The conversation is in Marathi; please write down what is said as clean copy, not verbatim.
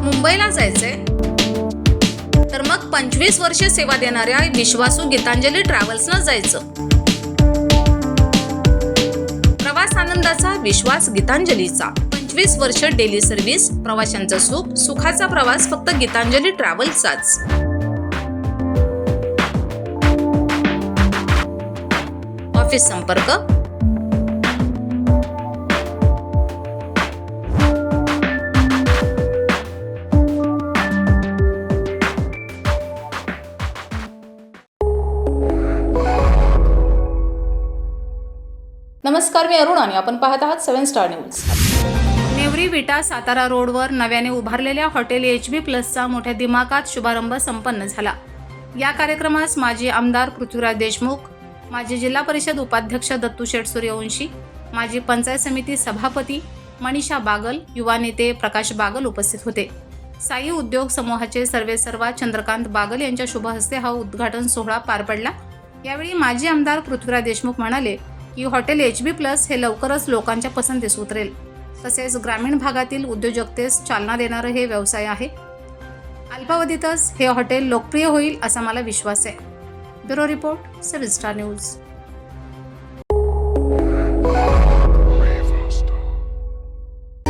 मुंबईला जायचंय तर मग 25 वर्षे सेवा देणाऱ्या विश्वासू गीतांजली ट्रॅव्हल्सनं जायचं। प्रवास आनंदाचा विश्वास गीतांजलीचा। 25 वर्ष डेली सर्व्हिस, प्रवाशांचं सुख, सुखाचा प्रवास फक्त गीतांजली ट्रॅव्हल्सचाच। ऑफिस संपर्क नमस्कार, मी अरुण आणि आपण पाहत आहात 7 स्टार न्यूज। नेवरी विटा सातारा रोडवर नव्याने उभारलेल्या हॉटेल HB प्लसचा मोठ्या दिमाखात शुभारंभ संपन्न झाला। या कार्यक्रमास माजी आमदार पृथ्वीराज देशमुख, माजी जिल्हा परिषद उपाध्यक्ष दत्तू शेठ सूर्यवंशी, माजी पंचायत समिती सभापती मनीषा बागल, युवा नेते प्रकाश बागल उपस्थित होते। साई उद्योग समूहाचे सर्वेसर्वा चंद्रकांत बागल यांच्या शुभ हस्ते हा उद्घाटन सोहळा पार पडला। यावेळी माजी आमदार पृथ्वीराज देशमुख म्हणाले की हॉटेल HB प्लस हे लवकरच लोकांच्या पसंतीस उतरेल। तसेच ग्रामीण भागातील उद्योजकतेस चालना देणारे हे व्यवसाय आहे। अल्पावधीतच हे हॉटेल लोकप्रिय होईल असा मला विश्वास आहे। Bureau report 7 star news.